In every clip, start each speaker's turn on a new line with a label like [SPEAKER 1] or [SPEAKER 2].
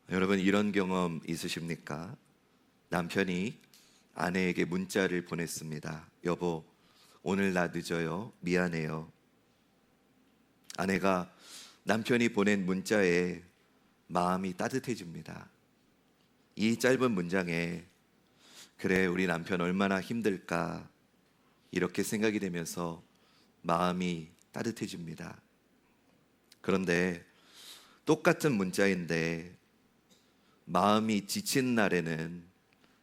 [SPEAKER 1] 여러분 이런 경험 있으십니까? 남편이 아내에게 문자를 보냈습니다. 여보, 오늘 나 늦어요. 미안해요. 아내가 남편이 보낸 문자에 마음이 따뜻해집니다. 이 짧은 문장에 그래, 우리 남편 얼마나 힘들까 이렇게 생각이 되면서 마음이 따뜻해집니다. 그런데 똑같은 문자인데 마음이 지친 날에는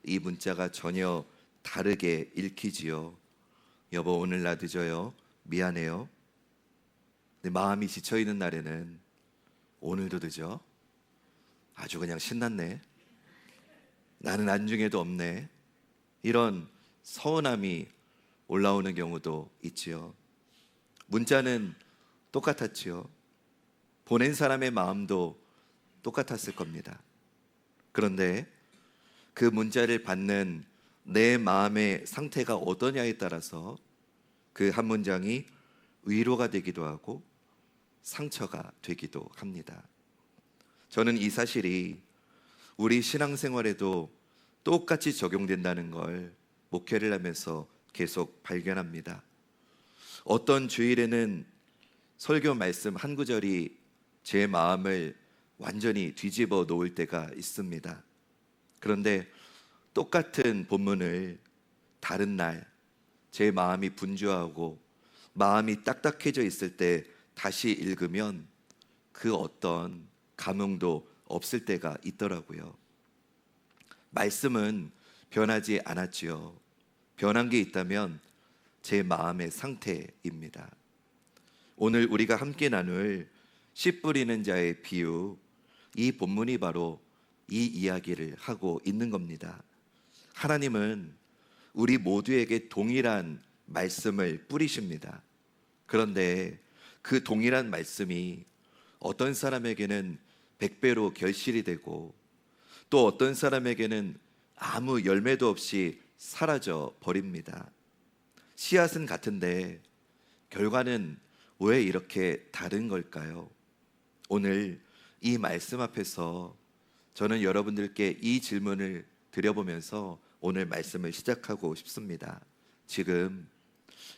[SPEAKER 1] 이 문자가 전혀 다르게 읽히지요. 여보, 오늘 나 늦어요. 미안해요. 근데 마음이 지쳐 있는 날에는 오늘도 늦어. 아주 그냥 신났네. 나는 안중에도 없네. 이런 서운함이 올라오는 경우도 있지요. 문자는 똑같았지요. 보낸 사람의 마음도 똑같았을 겁니다. 그런데 그 문자를 받는 내 마음의 상태가 어떠냐에 따라서 그 한 문장이 위로가 되기도 하고 상처가 되기도 합니다. 저는 이 사실이 우리 신앙생활에도 똑같이 적용된다는 걸 목회를 하면서 계속 발견합니다. 어떤 주일에는 설교 말씀 한 구절이 제 마음을 완전히 뒤집어 놓을 때가 있습니다. 그런데 똑같은 본문을 다른 날 제 마음이 분주하고 마음이 딱딱해져 있을 때 다시 읽으면 그 어떤 감흥도 없을 때가 있더라고요. 말씀은 변하지 않았지요. 변한 게 있다면 제 마음의 상태입니다. 오늘 우리가 함께 나눌 씨 뿌리는 자의 비유, 이 본문이 바로 이 이야기를 하고 있는 겁니다. 하나님은 우리 모두에게 동일한 말씀을 뿌리십니다. 그런데 그 동일한 말씀이 어떤 사람에게는 100배로 결실이 되고 또 어떤 사람에게는 아무 열매도 없이 사라져 버립니다. 씨앗은 같은데 결과는 왜 이렇게 다른 걸까요? 오늘 이 말씀 앞에서 저는 여러분들께 이 질문을 드려보면서 오늘 말씀을 시작하고 싶습니다. 지금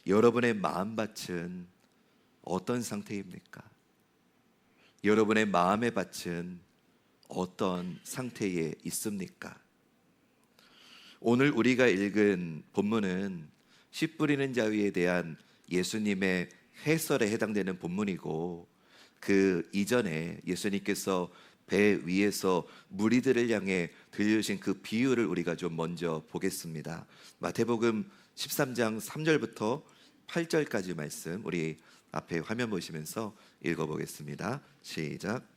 [SPEAKER 1] 여러분의 마음밭은 어떤 상태입니까? 여러분의 마음의 밭은 어떤 상태에 있습니까? 오늘 우리가 읽은 본문은 씨 뿌리는 자위에 대한 예수님의 해설에 해당되는 본문이고, 그 이전에 예수님께서 배 위에서 무리들을 향해 들려주신 그 비유를 우리가 좀 먼저 보겠습니다. 마태복음 13장 3절부터 8절까지 말씀 우리 앞에 화면 보시면서 읽어보겠습니다. 시작.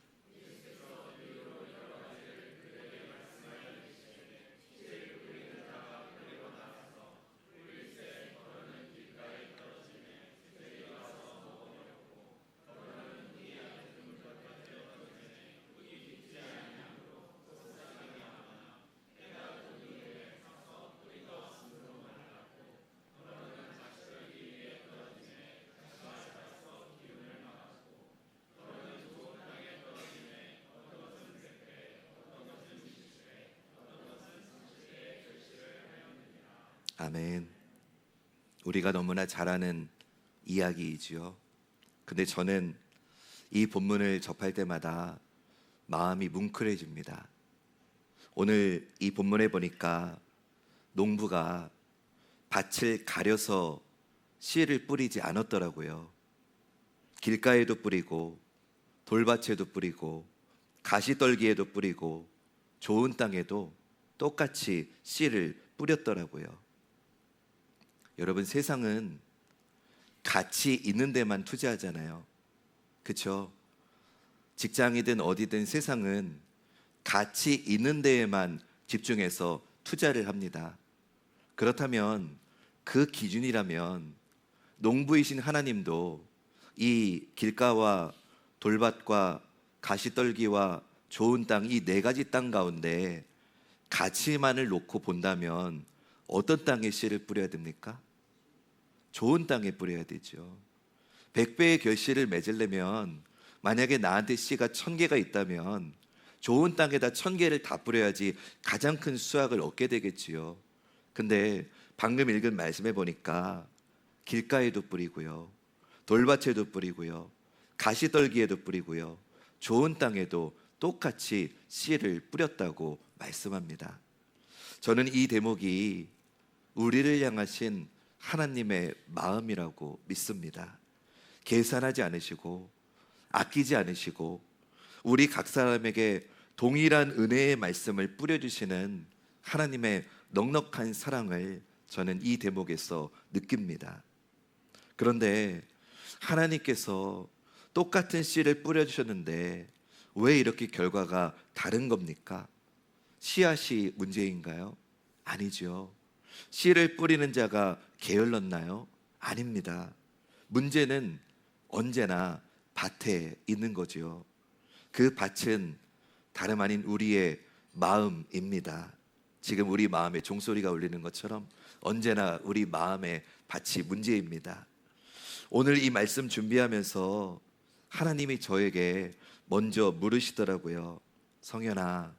[SPEAKER 1] 아멘. 우리가 너무나 잘 아는 이야기이지요. 근데 저는 이 본문을 접할 때마다 마음이 뭉클해집니다. 오늘 이 본문에 보니까 농부가 밭을 가려서 씨를 뿌리지 않았더라고요. 길가에도 뿌리고 돌밭에도 뿌리고 가시떨기에도 뿌리고 좋은 땅에도 똑같이 씨를 뿌렸더라고요. 여러분, 세상은 가치 있는 데만 투자하잖아요. 그렇죠? 직장이든 어디든 세상은 가치 있는 데에만 집중해서 투자를 합니다. 그렇다면 그 기준이라면 농부이신 하나님도 이 길가와 돌밭과 가시떨기와 좋은 땅, 이 네 가지 땅 가운데 가치만을 놓고 본다면 어떤 땅에 씨를 뿌려야 됩니까? 좋은 땅에 뿌려야 되죠. 100배의 결실을 맺으려면 만약에 나한테 씨가 1000개가 있다면 좋은 땅에다 1,000개를 다 뿌려야지 가장 큰 수확을 얻게 되겠지요. 근데 방금 읽은 말씀해 보니까 길가에도 뿌리고요, 돌밭에도 뿌리고요, 가시떨기에도 뿌리고요, 좋은 땅에도 똑같이 씨를 뿌렸다고 말씀합니다. 저는 이 대목이 우리를 향하신 하나님의 마음이라고 믿습니다. 계산하지 않으시고 아끼지 않으시고 우리 각 사람에게 동일한 은혜의 말씀을 뿌려주시는 하나님의 넉넉한 사랑을 저는 이 대목에서 느낍니다. 그런데 하나님께서 똑같은 씨를 뿌려주셨는데 왜 이렇게 결과가 다른 겁니까? 씨앗이 문제인가요? 아니죠. 씨를 뿌리는 자가 게을렀나요? 아닙니다. 문제는 언제나 밭에 있는 거죠. 그 밭은 다름 아닌 우리의 마음입니다. 지금 우리 마음에 종소리가 울리는 것처럼 언제나 우리 마음의 밭이 문제입니다. 오늘 이 말씀 준비하면서 하나님이 저에게 먼저 물으시더라고요. 성현아,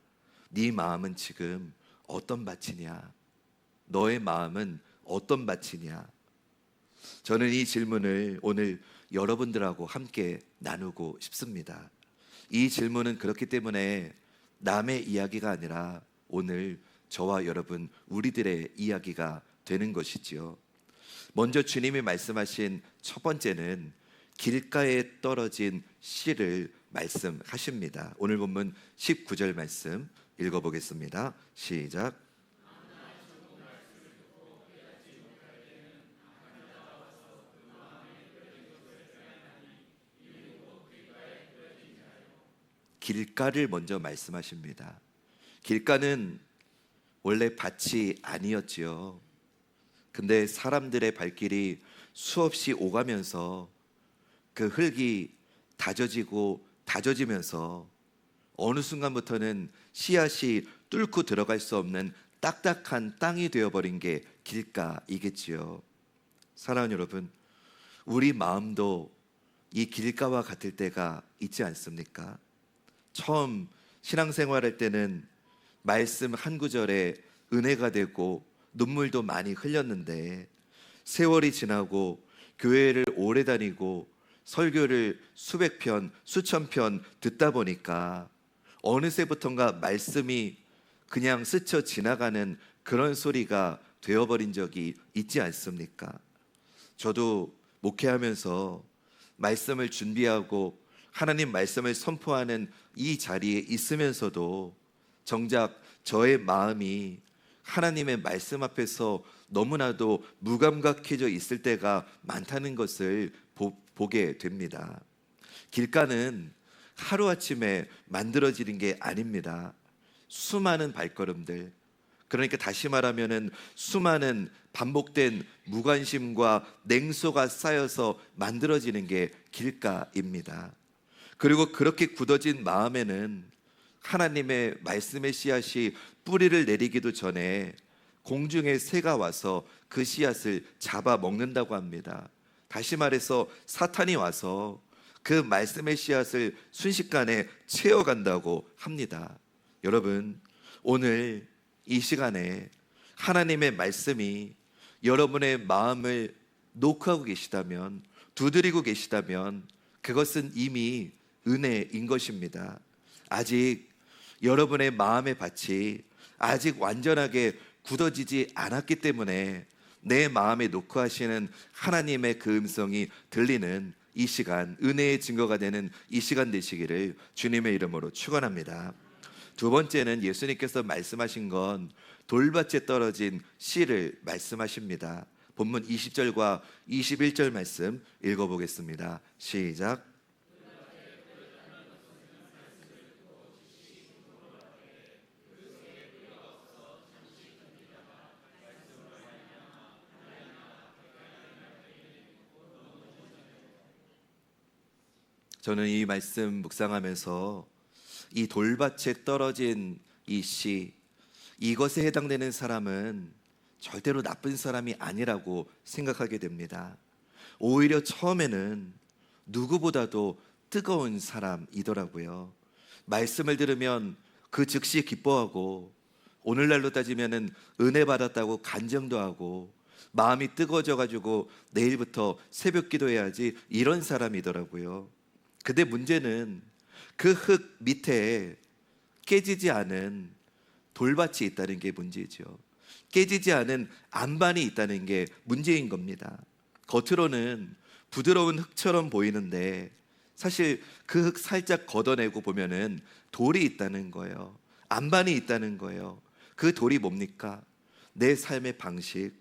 [SPEAKER 1] 네 마음은 지금 어떤 밭이냐? 너의 마음은 어떤 밭이냐? 저는 이 질문을 오늘 여러분들하고 함께 나누고 싶습니다. 이 질문은 그렇기 때문에 남의 이야기가 아니라 오늘 저와 여러분 우리들의 이야기가 되는 것이지요. 먼저 주님이 말씀하신 첫 번째는 길가에 떨어진 씨를 말씀하십니다. 오늘 본문 19절 말씀 읽어보겠습니다. 시작. 길가를 먼저 말씀하십니다. 길가는 원래 밭이 아니었지요. 근데 사람들의 발길이 수없이 오가면서 그 흙이 다져지고 다져지면서 어느 순간부터는 씨앗이 뚫고 들어갈 수 없는 딱딱한 땅이 되어버린 게 길가이겠지요. 사랑하는 여러분, 우리 마음도 이 길가와 같을 때가 있지 않습니까? 처음 신앙생활할 때는 말씀 한 구절에 은혜가 되고 눈물도 많이 흘렸는데 세월이 지나고 교회를 오래 다니고 설교를 수백 편, 수천 편 듣다 보니까 어느새부턴가 말씀이 그냥 스쳐 지나가는 그런 소리가 되어버린 적이 있지 않습니까? 저도 목회하면서 말씀을 준비하고 하나님 말씀을 선포하는 이 자리에 있으면서도 정작 저의 마음이 하나님의 말씀 앞에서 너무나도 무감각해져 있을 때가 많다는 것을 보게 됩니다. 길가는 하루아침에 만들어지는 게 아닙니다. 수많은 발걸음들, 그러니까 다시 말하면은 수많은 반복된 무관심과 냉소가 쌓여서 만들어지는 게 길가입니다. 그리고 그렇게 굳어진 마음에는 하나님의 말씀의 씨앗이 뿌리를 내리기도 전에 공중의 새가 와서 그 씨앗을 잡아 먹는다고 합니다. 다시 말해서 사탄이 와서 그 말씀의 씨앗을 순식간에 채워간다고 합니다. 여러분, 오늘 이 시간에 하나님의 말씀이 여러분의 마음을 노크하고 계시다면, 두드리고 계시다면 그것은 이미 은혜인 것입니다. 아직 여러분의 마음의 밭이 아직 완전하게 굳어지지 않았기 때문에 내 마음에 노크하시는 하나님의 그 음성이 들리는 이 시간, 은혜의 증거가 되는 이 시간 되시기를 주님의 이름으로 축원합니다. 두 번째는 예수님께서 말씀하신 건 돌밭에 떨어진 씨를 말씀하십니다. 본문 20절과 21절 말씀 읽어보겠습니다. 시작. 저는 이 말씀 묵상하면서 이 돌밭에 떨어진 이 씨, 이것에 해당되는 사람은 절대로 나쁜 사람이 아니라고 생각하게 됩니다. 오히려 처음에는 누구보다도 뜨거운 사람이더라고요. 말씀을 들으면 그 즉시 기뻐하고, 오늘날로 따지면은 은혜 받았다고 간증도 하고, 마음이 뜨거워져 가지고 내일부터 새벽 기도해야지, 이런 사람이더라고요. 근데 문제는 그 흙 밑에 깨지지 않은 돌밭이 있다는 게 문제죠. 깨지지 않은 안반이 있다는 게 문제인 겁니다. 겉으로는 부드러운 흙처럼 보이는데 사실 그 흙 살짝 걷어내고 보면은 돌이 있다는 거예요. 안반이 있다는 거예요. 그 돌이 뭡니까? 내 삶의 방식,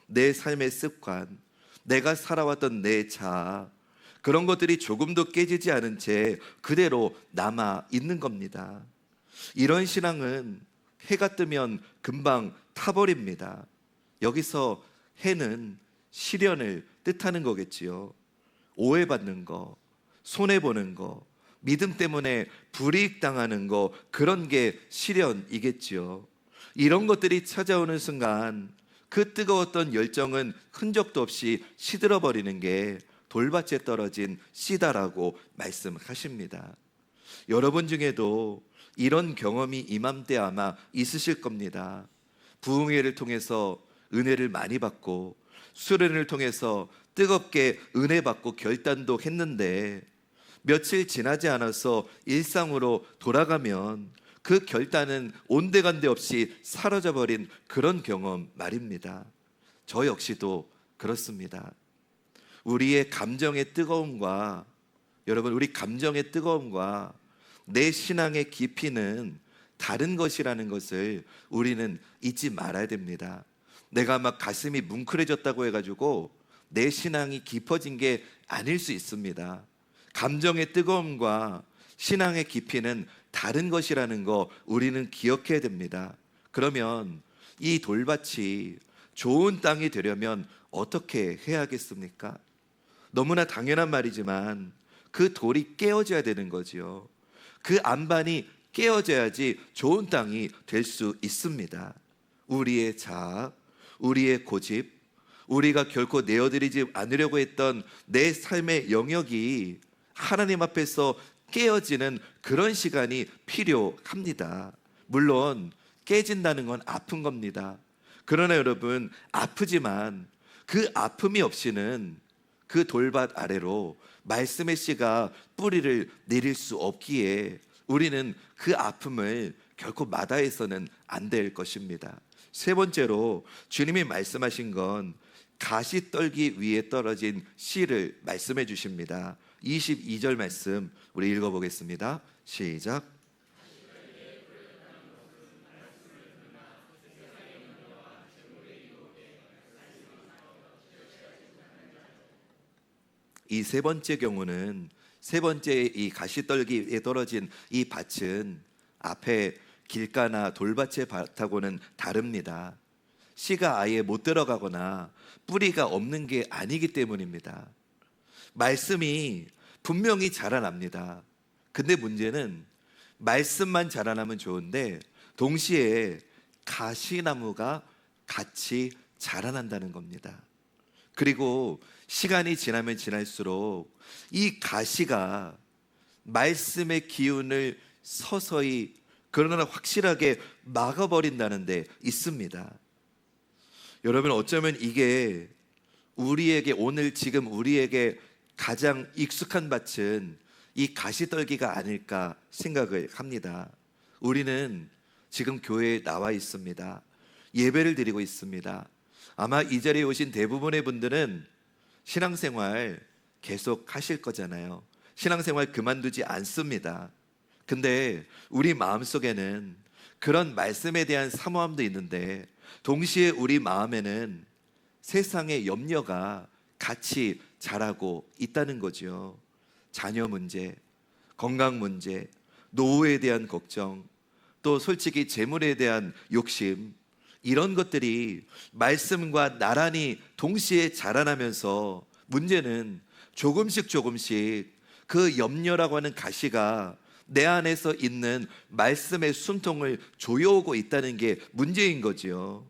[SPEAKER 1] 내 삶의 습관, 내가 살아왔던 내 자아, 그런 것들이 조금도 깨지지 않은 채 그대로 남아 있는 겁니다. 이런 신앙은 해가 뜨면 금방 타버립니다. 여기서 해는 시련을 뜻하는 거겠지요. 오해받는 거, 손해보는 거, 믿음 때문에 불이익 당하는 거, 그런 게 시련이겠지요. 이런 것들이 찾아오는 순간 그 뜨거웠던 열정은 흔적도 없이 시들어 버리는 게 돌밭에 떨어진 씨다라고 말씀하십니다. 여러분 중에도 이런 경험이 이맘때 아마 있으실 겁니다. 부흥회를 통해서 은혜를 많이 받고, 수련을 통해서 뜨겁게 은혜 받고 결단도 했는데, 며칠 지나지 않아서 일상으로 돌아가면 그 결단은 온데간데 없이 사라져 버린 그런 경험 말입니다. 저 역시도 그렇습니다. 우리의 감정의 뜨거움과, 여러분, 우리 감정의 뜨거움과 내 신앙의 깊이는 다른 것이라는 것을 우리는 잊지 말아야 됩니다. 내가 막 가슴이 뭉클해졌다고 해가지고 내 신앙이 깊어진 게 아닐 수 있습니다. 감정의 뜨거움과 신앙의 깊이는 다른 것이라는 거 우리는 기억해야 됩니다. 그러면 이 돌밭이 좋은 땅이 되려면 어떻게 해야겠습니까? 너무나 당연한 말이지만 그 돌이 깨어져야 되는 거지요. 그 안반이 깨어져야지 좋은 땅이 될 수 있습니다. 우리의 자아, 우리의 고집, 우리가 결코 내어드리지 않으려고 했던 내 삶의 영역이 하나님 앞에서 깨어지는 그런 시간이 필요합니다. 물론 깨진다는 건 아픈 겁니다. 그러나 여러분, 아프지만 그 아픔이 없이는 그 돌밭 아래로 말씀의 씨가 뿌리를 내릴 수 없기에 우리는 그 아픔을 결코 마다해서는 안 될 것입니다. 세 번째로 주님이 말씀하신 건 가시떨기 위에 떨어진 씨를 말씀해 주십니다. 22절 말씀 우리 읽어보겠습니다. 시작. 이 세 번째 경우는, 세 번째 이 가시떨기에 떨어진 이 밭은 앞에 길가나 돌밭의 밭하고는 다릅니다. 씨가 아예 못 들어가거나 뿌리가 없는 게 아니기 때문입니다. 말씀이 분명히 자라납니다. 근데 문제는 말씀만 자라나면 좋은데 동시에 가시나무가 같이 자라난다는 겁니다. 그리고 시간이 지나면 지날수록 이 가시가 말씀의 기운을 서서히, 그러나 확실하게 막아버린다는 데 있습니다. 여러분, 어쩌면 이게 우리에게, 오늘 지금 우리에게 가장 익숙한 밭은 이 가시떨기가 아닐까 생각을 합니다. 우리는 지금 교회에 나와 있습니다. 예배를 드리고 있습니다. 아마 이 자리에 오신 대부분의 분들은 신앙생활 계속 하실 거잖아요. 신앙생활 그만두지 않습니다. 근데 우리 마음속에는 그런 말씀에 대한 사모함도 있는데 동시에 우리 마음에는 세상의 염려가 같이 자라고 있다는 거죠. 자녀 문제, 건강 문제, 노후에 대한 걱정, 또 솔직히 재물에 대한 욕심, 이런 것들이 말씀과 나란히 동시에 자라나면서 문제는 조금씩 그 염려라고 하는 가시가 내 안에서 있는 말씀의 숨통을 조여오고 있다는 게 문제인 거지요.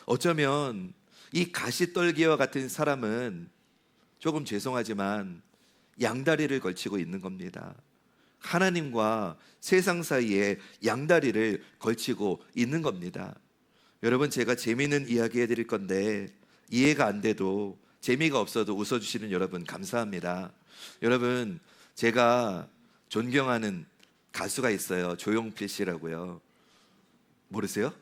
[SPEAKER 1] 어쩌면 이 가시떨기와 같은 사람은 조금 죄송하지만 양다리를 걸치고 있는 겁니다. 하나님과 세상 사이에 양다리를 걸치고 있는 겁니다. 여러분, 제가 재미있는 이야기 해드릴 건데 이해가 안 돼도, 재미가 없어도 웃어주시는 여러분 감사합니다. 여러분, 제가 존경하는 가수가 있어요. 조용필 씨라고요. 모르세요?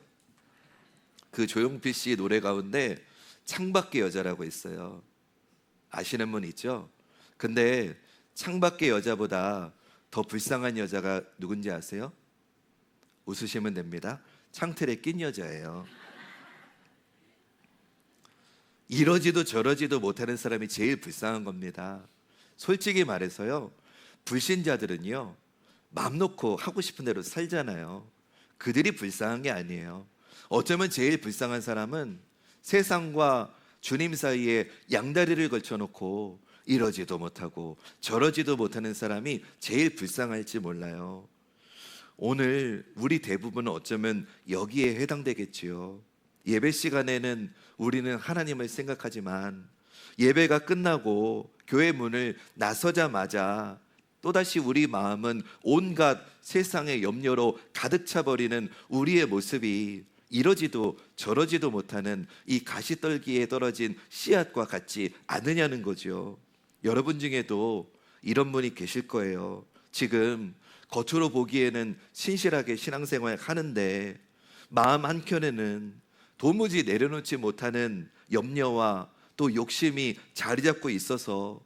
[SPEAKER 1] 그 조용필 씨 노래 가운데 창밖의 여자라고 있어요. 아시는 분 있죠? 근데 창밖의 여자보다 더 불쌍한 여자가 누군지 아세요? 웃으시면 됩니다. 창틀에 낀 여자예요. 이러지도 저러지도 못하는 사람이 제일 불쌍한 겁니다. 솔직히 말해서요, 불신자들은요, 맘 놓고 하고 싶은 대로 살잖아요. 그들이 불쌍한 게 아니에요. 어쩌면 제일 불쌍한 사람은 세상과 주님 사이에 양다리를 걸쳐놓고 이러지도 못하고 저러지도 못하는 사람이 제일 불쌍할지 몰라요. 오늘 우리 대부분은 어쩌면 여기에 해당되겠지요. 예배 시간에는 우리는 하나님을 생각하지만 예배가 끝나고 교회 문을 나서자마자 또다시 우리 마음은 온갖 세상의 염려로 가득 차버리는 우리의 모습이 이러지도 저러지도 못하는 이 가시떨기에 떨어진 씨앗과 같지 않느냐는 거죠. 여러분 중에도 이런 분이 계실 거예요. 지금 겉으로 보기에는 신실하게 신앙생활 하는데 마음 한켠에는 도무지 내려놓지 못하는 염려와 또 욕심이 자리 잡고 있어서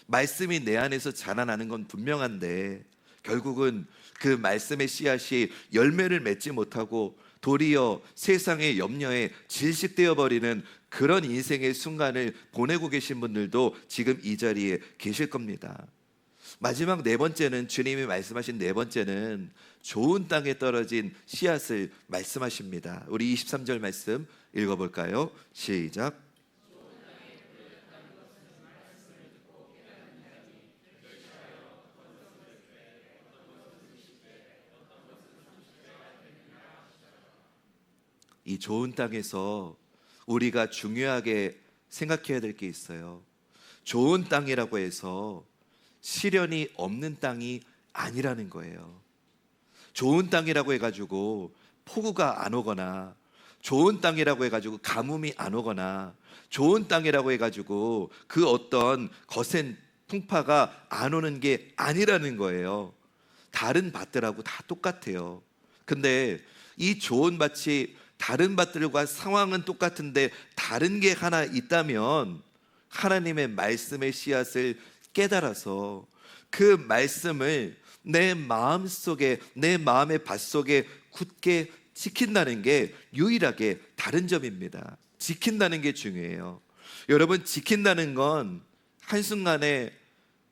[SPEAKER 1] 말씀이 내 안에서 자라나는 건 분명한데 결국은 그 말씀의 씨앗이 열매를 맺지 못하고 도리어 세상의 염려에 질식되어 버리는 그런 인생의 순간을 보내고 계신 분들도 지금 이 자리에 계실 겁니다. 마지막 네 번째는, 주님이 말씀하신 네 번째는 좋은 땅에 떨어진 씨앗을 말씀하십니다. 우리 23절 말씀 읽어볼까요? 시작. 이 좋은 땅에서 우리가 중요하게 생각해야 될 게 있어요. 좋은 땅이라고 해서 시련이 없는 땅이 아니라는 거예요. 좋은 땅이라고 해가지고 폭우가 안 오거나, 좋은 땅이라고 해가지고 가뭄이 안 오거나, 좋은 땅이라고 해가지고 그 어떤 거센 풍파가 안 오는 게 아니라는 거예요. 다른 밭들하고 다 똑같아요. 근데 이 좋은 밭이 다른 밭들과 상황은 똑같은데 다른 게 하나 있다면 하나님의 말씀의 씨앗을 깨달아서 그 말씀을 내 마음 속에, 내 마음의 밭 속에 굳게 지킨다는 게 유일하게 다른 점입니다. 지킨다는 게 중요해요. 여러분, 지킨다는 건 한순간에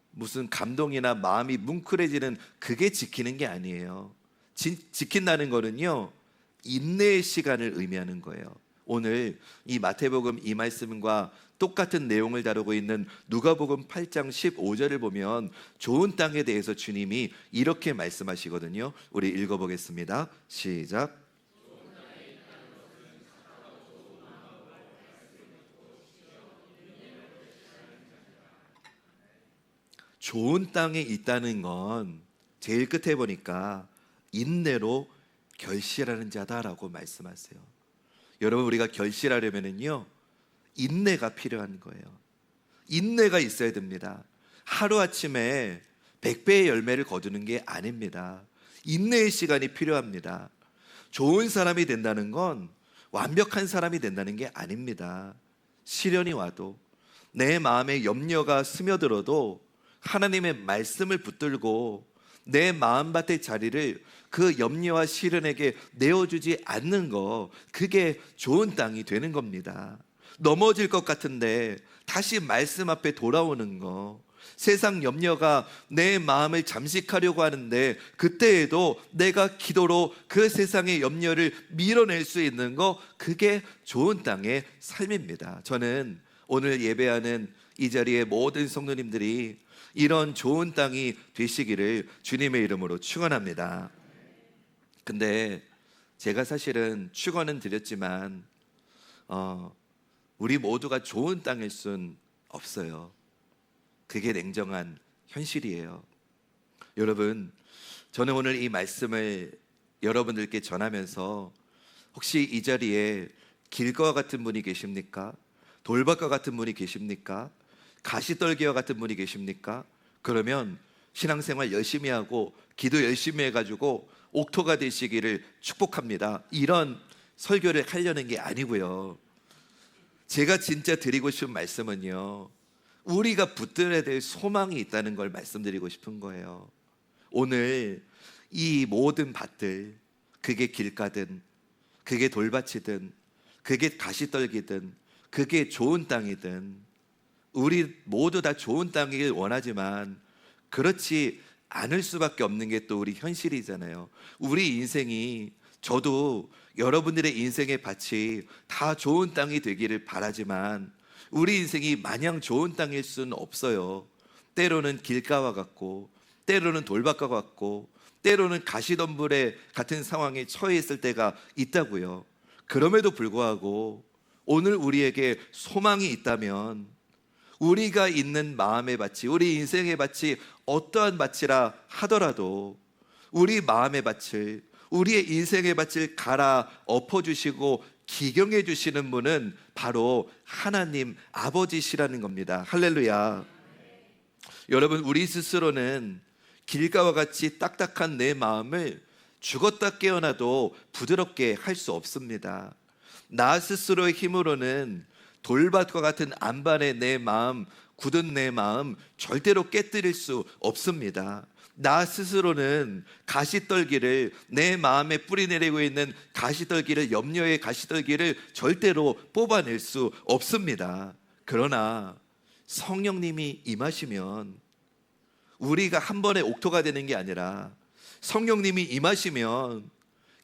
[SPEAKER 1] 무슨 감동이나 마음이 뭉클해지는 그게 지키는 게 아니에요. 지킨다는 거는요, 인내의 시간을 의미하는 거예요. 오늘 이 마태복음 이 말씀과 똑같은 내용을 다루고 있는 누가복음 8장 15절을 보면 좋은 땅에 대해서 주님이 이렇게 말씀하시거든요. 우리 읽어보겠습니다. 시작. 좋은 땅에 있다는 건 제일 끝에 보니까 인내로 결실하는 자다라고 말씀하세요. 여러분, 우리가 결실하려면요, 인내가 필요한 거예요. 인내가 있어야 됩니다. 하루아침에 100배의 열매를 거두는 게 아닙니다. 인내의 시간이 필요합니다. 좋은 사람이 된다는 건 완벽한 사람이 된다는 게 아닙니다. 시련이 와도, 내 마음에 염려가 스며들어도 하나님의 말씀을 붙들고 내 마음밭의 자리를 그 염려와 시련에게 내어주지 않는 거, 그게 좋은 땅이 되는 겁니다. 넘어질 것 같은데 다시 말씀 앞에 돌아오는 거, 세상 염려가 내 마음을 잠식하려고 하는데 그때에도 내가 기도로 그 세상의 염려를 밀어낼 수 있는 거, 그게 좋은 땅의 삶입니다. 저는 오늘 예배하는 이 자리의 모든 성도님들이 이런 좋은 땅이 되시기를 주님의 이름으로 축원합니다. 근데 제가 사실은 축원은 드렸지만 우리 모두가 좋은 땅일 순 없어요. 그게 냉정한 현실이에요. 여러분, 저는 오늘 이 말씀을 여러분들께 전하면서 혹시 이 자리에 길과 같은 분이 계십니까? 돌밭과 같은 분이 계십니까? 가시떨기와 같은 분이 계십니까? 그러면 신앙생활 열심히 하고 기도 열심히 해가지고 옥토가 되시기를 축복합니다. 이런 설교를 하려는 게 아니고요. 제가 진짜 드리고 싶은 말씀은요, 우리가 붙들어야 될 소망이 있다는 걸 말씀드리고 싶은 거예요. 오늘 이 모든 밭들, 그게 길가든 그게 돌밭이든 그게 가시떨기든 그게 좋은 땅이든, 우리 모두 다 좋은 땅이길 원하지만 그렇지 않을 수밖에 없는 게 또 우리 현실이잖아요. 우리 인생이, 저도 여러분들의 인생의 밭이 다 좋은 땅이 되기를 바라지만 우리 인생이 마냥 좋은 땅일 수는 없어요. 때로는 길가와 같고, 때로는 돌밭과 같고, 때로는 가시덤불에 같은 상황에 처해 있을 때가 있다고요. 그럼에도 불구하고 오늘 우리에게 소망이 있다면, 우리가 있는 마음의 밭이, 우리 인생의 밭이 어떠한 밭이라 하더라도 우리 마음의 밭을, 우리의 인생의 밭을 갈아 엎어주시고 기경해 주시는 분은 바로 하나님 아버지시라는 겁니다. 할렐루야. 여러분, 우리 스스로는 길가와 같이 딱딱한 내 마음을 죽었다 깨어나도 부드럽게 할 수 없습니다. 나 스스로의 힘으로는 돌밭과 같은 안반의 내 마음, 굳은 내 마음 절대로 깨뜨릴 수 없습니다. 나 스스로는 가시떨기를, 내 마음에 뿌리내리고 있는 가시떨기를, 염려의 가시떨기를 절대로 뽑아낼 수 없습니다. 그러나 성령님이 임하시면, 우리가 한 번에 옥토가 되는 게 아니라 성령님이 임하시면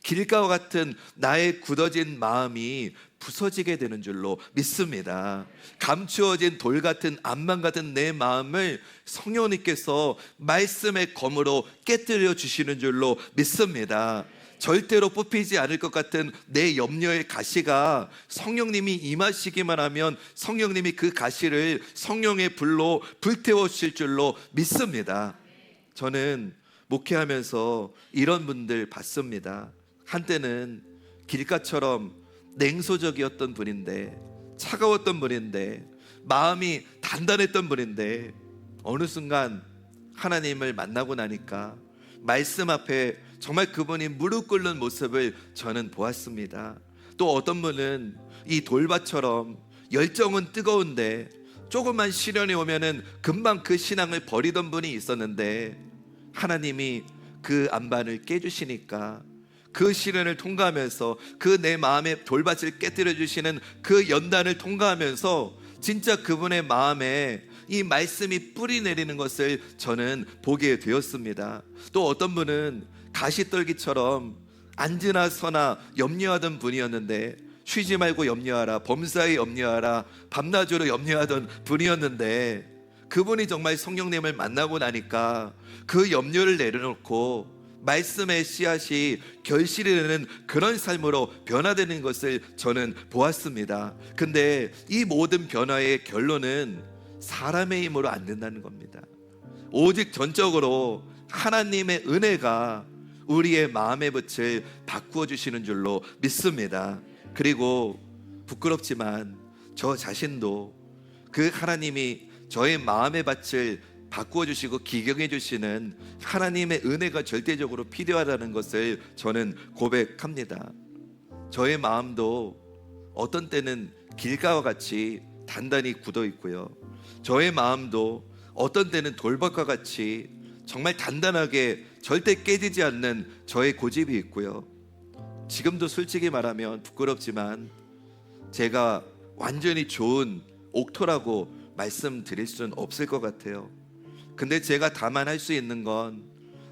[SPEAKER 1] 길가와 같은 나의 굳어진 마음이 부서지게 되는 줄로 믿습니다. 감추어진 돌 같은, 안만 같은 내 마음을 성령님께서 말씀의 검으로 깨뜨려 주시는 줄로 믿습니다. 절대로 뽑히지 않을 것 같은 내 염려의 가시가 성령님이 임하시기만 하면 성령님이 그 가시를 성령의 불로 불태워 주실 줄로 믿습니다. 저는 목회하면서 이런 분들 봤습니다. 한때는 길가처럼 냉소적이었던 분인데, 차가웠던 분인데, 마음이 단단했던 분인데, 어느 순간 하나님을 만나고 나니까 말씀 앞에 정말 그분이 무릎 꿇는 모습을 저는 보았습니다. 또 어떤 분은 이 돌밭처럼 열정은 뜨거운데 조금만 시련이 오면은 금방 그 신앙을 버리던 분이 있었는데, 하나님이 그 안반을 깨주시니까 그 시련을 통과하면서, 그 내 마음의 돌밭을 깨뜨려 주시는 그 연단을 통과하면서 진짜 그분의 마음에 이 말씀이 뿌리 내리는 것을 저는 보게 되었습니다. 또 어떤 분은 가시떨기처럼 앉으나 서나 염려하던 분이었는데, 쉬지 말고 염려하라, 범사에 염려하라, 밤낮으로 염려하던 분이었는데, 그분이 정말 성령님을 만나고 나니까 그 염려를 내려놓고 말씀의 씨앗이 결실이 되는 그런 삶으로 변화되는 것을 저는 보았습니다. 근데 이 모든 변화의 결론은 사람의 힘으로 안 된다는 겁니다. 오직 전적으로 하나님의 은혜가 우리의 마음의 밭을 바꾸어 주시는 줄로 믿습니다. 그리고 부끄럽지만 저 자신도 그 하나님이 저의 마음의 밭을 바꾸어 주시고 기경해 주시는 하나님의 은혜가 절대적으로 필요하다는 것을 저는 고백합니다. 저의 마음도 어떤 때는 길가와 같이 단단히 굳어 있고요, 저의 마음도 어떤 때는 돌밭과 같이 정말 단단하게 절대 깨지지 않는 저의 고집이 있고요, 지금도 솔직히 말하면 부끄럽지만 제가 완전히 좋은 옥토라고 말씀드릴 수는 없을 것 같아요. 근데 제가 다만 할 수 있는 건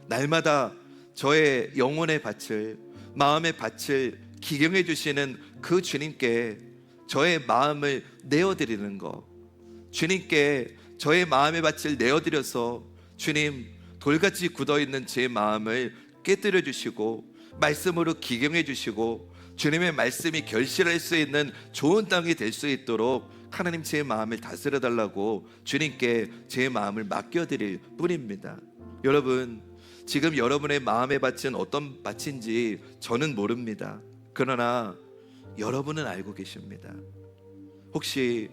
[SPEAKER 1] 날마다 저의 영혼의 밭을, 마음의 밭을 기경해 주시는 그 주님께 저의 마음을 내어드리는 것, 주님께 저의 마음의 밭을 내어드려서 주님, 돌같이 굳어있는 제 마음을 깨뜨려 주시고 말씀으로 기경해 주시고 주님의 말씀이 결실할 수 있는 좋은 땅이 될 수 있도록 하나님 제 마음을 다스려 달라고 주님께 제 마음을 맡겨드릴 뿐입니다. 여러분, 지금 여러분의 마음의 밭은 어떤 밭인지 저는 모릅니다. 그러나 여러분은 알고 계십니다. 혹시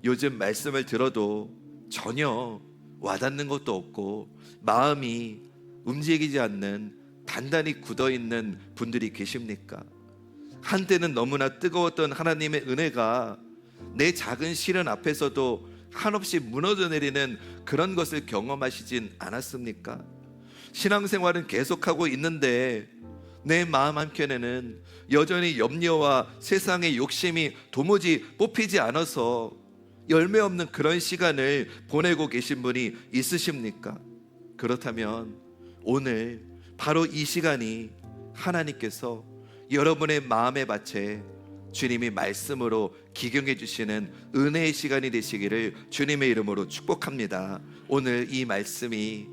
[SPEAKER 1] 요즘 말씀을 들어도 전혀 와닿는 것도 없고 마음이 움직이지 않는 단단히 굳어있는 분들이 계십니까? 한때는 너무나 뜨거웠던 하나님의 은혜가 내 작은 시련 앞에서도 한없이 무너져 내리는 그런 것을 경험하시진 않았습니까? 신앙생활은 계속하고 있는데 내 마음 한켠에는 여전히 염려와 세상의 욕심이 도무지 뽑히지 않아서 열매 없는 그런 시간을 보내고 계신 분이 있으십니까? 그렇다면 오늘 바로 이 시간이 하나님께서 여러분의 마음의 밭에 주님이 말씀으로 기경해 주시는 은혜의 시간이 되시기를 주님의 이름으로 축복합니다. 오늘 이 말씀이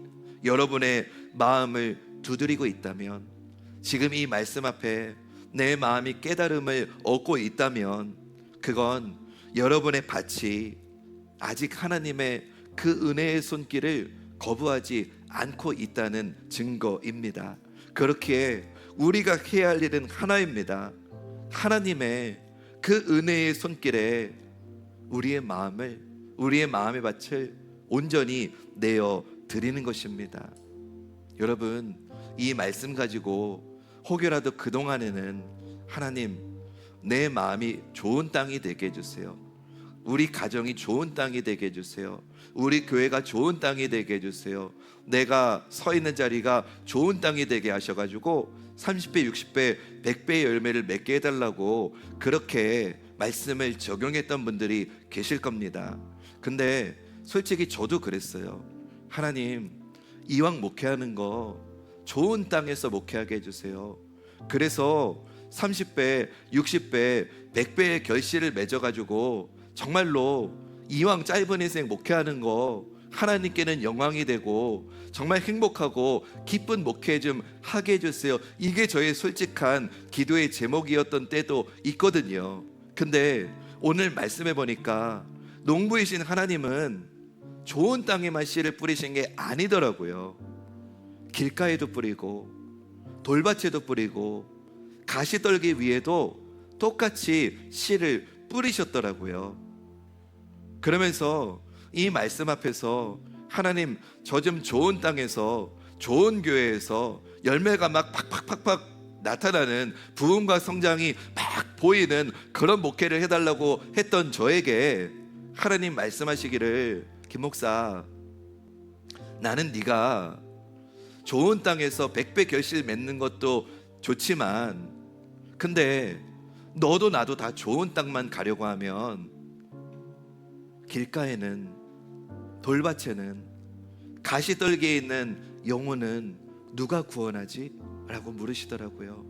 [SPEAKER 1] 여러분의 마음을 두드리고 있다면, 지금 이 말씀 앞에 내 마음이 깨달음을 얻고 있다면, 그건 여러분의 밭이 아직 하나님의 그 은혜의 손길을 거부하지 않고 있다는 증거입니다. 그렇기에 우리가 해야 할 일은 하나입니다. 하나님의 그 은혜의 손길에 우리의 마음의 밭을 온전히 내어 드리는 것입니다. 여러분, 이 말씀 가지고 혹여라도 그동안에는 하나님, 내 마음이 좋은 땅이 되게 해주세요, 우리 가정이 좋은 땅이 되게 해주세요, 우리 교회가 좋은 땅이 되게 해주세요, 내가 서 있는 자리가 좋은 땅이 되게 하셔가지고 30배, 60배, 100배의 열매를 맺게 해달라고 그렇게 말씀을 적용했던 분들이 계실 겁니다. 근데 솔직히 저도 그랬어요. 하나님, 이왕 목회하는 거 좋은 땅에서 목회하게 해주세요. 그래서 30배, 60배, 100배의 결실을 맺어가지고 정말로 이왕 짧은 인생 목회하는 거 하나님께는 영광이 되고 정말 행복하고 기쁜 목회 좀 하게 해주세요. 이게 저의 솔직한 기도의 제목이었던 때도 있거든요. 근데 오늘 말씀해 보니까 농부이신 하나님은 좋은 땅에만 씨를 뿌리신 게 아니더라고요. 길가에도 뿌리고 돌밭에도 뿌리고 가시떨기 위에도 똑같이 씨를 뿌리셨더라고요. 그러면서 이 말씀 앞에서 하나님, 저 좀 좋은 땅에서 좋은 교회에서 열매가 막 팍팍팍팍 나타나는 부흥과 성장이 막 보이는 그런 목회를 해달라고 했던 저에게 하나님 말씀하시기를, 김 목사, 나는 네가 좋은 땅에서 100배 결실 맺는 것도 좋지만 근데 너도 나도 다 좋은 땅만 가려고 하면 길가에는, 돌밭에는, 가시떨기에 있는 영혼은 누가 구원하지? 라고 물으시더라고요.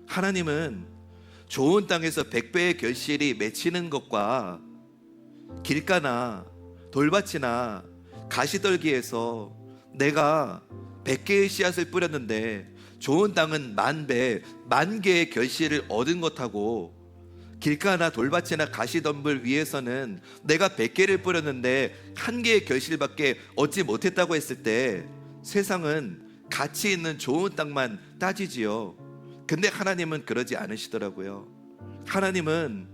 [SPEAKER 1] 하나님은 좋은 땅에서 100배의 결실이 맺히는 것과 길가나 돌밭이나 가시떨기에서 내가 100개의 씨앗을 뿌렸는데 좋은 땅은 10,000배, 10,000개의 결실을 얻은 것하고 길가나 돌밭이나 가시덤불 위에서는 내가 100개를 뿌렸는데 1개의 결실밖에 얻지 못했다고 했을 때 세상은 가치 있는 좋은 땅만 따지지요. 근데 하나님은 그러지 않으시더라고요. 하나님은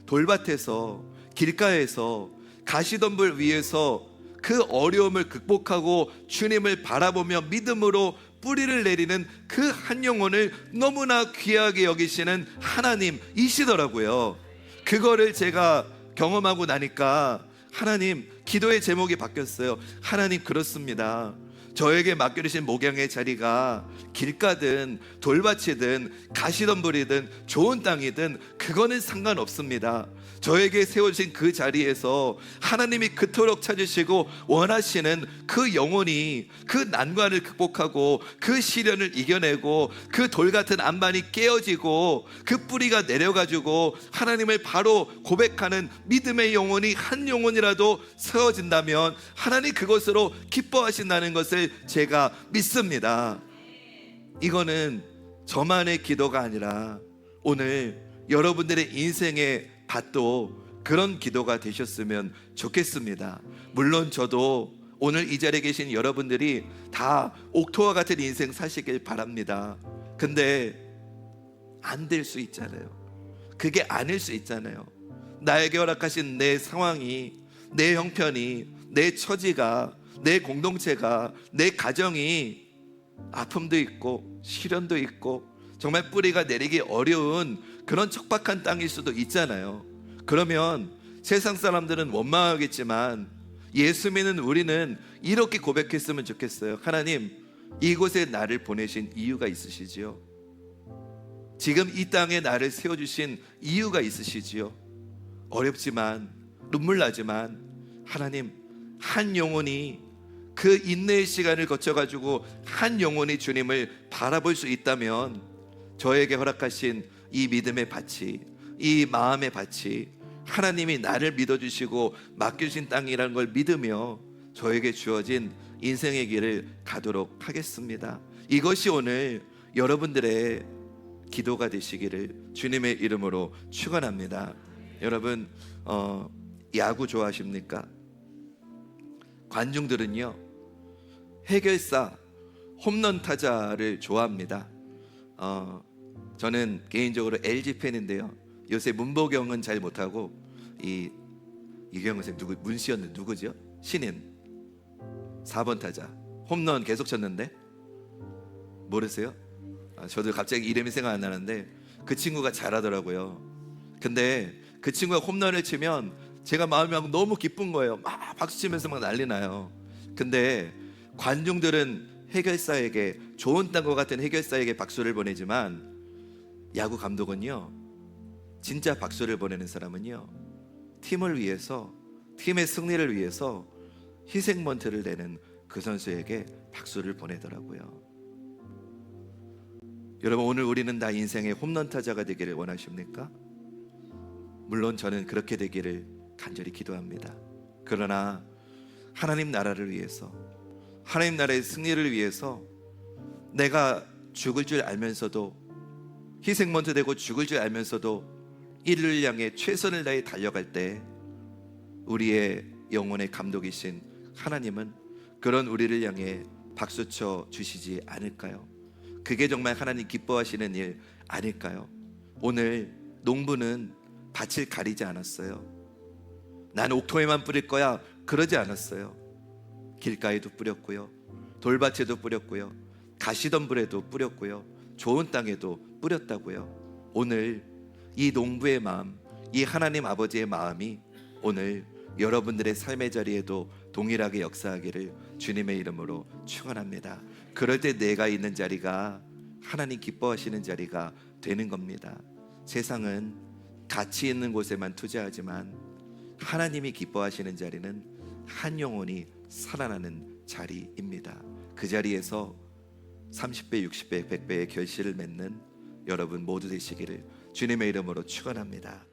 [SPEAKER 1] 돌밭에서, 길가에서, 가시덤불 위에서 그 어려움을 극복하고 주님을 바라보며 믿음으로 뿌리를 내리는 그 한 영혼을 너무나 귀하게 여기시는 하나님이시더라고요. 그거를 제가 경험하고 나니까 하나님, 기도의 제목이 바뀌었어요. 하나님, 그렇습니다. 저에게 맡겨주신 목양의 자리가 길가든 돌밭이든 가시덤불이든 좋은 땅이든 그거는 상관없습니다. 저에게 세워주신 그 자리에서 하나님이 그토록 찾으시고 원하시는 그 영혼이 그 난관을 극복하고 그 시련을 이겨내고 그 돌같은 안반이 깨어지고 그 뿌리가 내려가지고 하나님을 바로 고백하는 믿음의 영혼이 한 영혼이라도 세워진다면 하나님 그것으로 기뻐하신다는 것을 제가 믿습니다. 이거는 저만의 기도가 아니라 오늘 여러분들의 인생의 밭도 그런 기도가 되셨으면 좋겠습니다. 물론 저도 오늘 이 자리에 계신 여러분들이 다 옥토와 같은 인생 사시길 바랍니다. 근데 안 될 수 있잖아요. 그게 아닐 수 있잖아요. 나에게 허락하신 내 상황이, 내 형편이, 내 처지가, 내 공동체가, 내 가정이 아픔도 있고 시련도 있고 정말 뿌리가 내리기 어려운 그런 척박한 땅일 수도 있잖아요. 그러면 세상 사람들은 원망하겠지만 예수 믿는 우리는 이렇게 고백했으면 좋겠어요. 하나님, 이곳에 나를 보내신 이유가 있으시지요. 지금 이 땅에 나를 세워주신 이유가 있으시지요. 어렵지만 눈물 나지만 하나님, 한 영혼이 그 인내의 시간을 거쳐가지고 한 영혼이 주님을 바라볼 수 있다면 저에게 허락하신 이 믿음의 밭이, 이 마음의 밭이 하나님이 나를 믿어주시고 맡겨주신 땅이라는 걸 믿으며 저에게 주어진 인생의 길을 가도록 하겠습니다. 이것이 오늘 여러분들의 기도가 되시기를 주님의 이름으로 축원합니다. 여러분, 야구 좋아하십니까? 관중들은요, 해결사, 홈런 타자를 좋아합니다. 저는 개인적으로 LG 팬인데요. 요새 문보경은 잘 못하고 이경은 쌤 누구, 문씨였는데 누구죠? 신인 4번 타자 홈런 계속 쳤는데 모르세요? 저도 갑자기 이름이 생각 안 나는데 그 친구가 잘하더라고요. 근데 그 친구가 홈런을 치면 제가 마음이 막 너무 기쁜 거예요. 막 박수 치면서 막 난리 나요. 근데 관중들은 해결사에게, 좋은 땅과 같은 해결사에게 박수를 보내지만 야구 감독은요, 진짜 박수를 보내는 사람은요, 팀을 위해서, 팀의 승리를 위해서 희생먼트를 내는 그 선수에게 박수를 보내더라고요. 여러분, 오늘 우리는 다 인생의 홈런 타자가 되기를 원하십니까? 물론 저는 그렇게 되기를 간절히 기도합니다. 그러나 하나님 나라를 위해서, 하나님 나라의 승리를 위해서 내가 죽을 줄 알면서도, 희생먼트 되고 죽을 줄 알면서도 이를 향해 최선을 다해 달려갈 때 우리의 영혼의 감독이신 하나님은 그런 우리를 향해 박수쳐 주시지 않을까요? 그게 정말 하나님 기뻐하시는 일 아닐까요? 오늘 농부는 밭을 가리지 않았어요. 난 옥토에만 뿌릴 거야, 그러지 않았어요. 길가에도 뿌렸고요, 돌밭에도 뿌렸고요, 가시덤불에도 뿌렸고요, 좋은 땅에도 뿌렸다고요. 오늘 이 농부의 마음, 이 하나님 아버지의 마음이 오늘 여러분들의 삶의 자리에도 동일하게 역사하기를 주님의 이름으로 축원합니다. 그럴 때 내가 있는 자리가 하나님 기뻐하시는 자리가 되는 겁니다. 세상은 가치 있는 곳에만 투자하지만 하나님이 기뻐하시는 자리는 한 영혼이 살아나는 자리입니다. 그 자리에서 30배, 60배, 100배의 결실을 맺는 여러분 모두 되시기를 주님의 이름으로 축원합니다.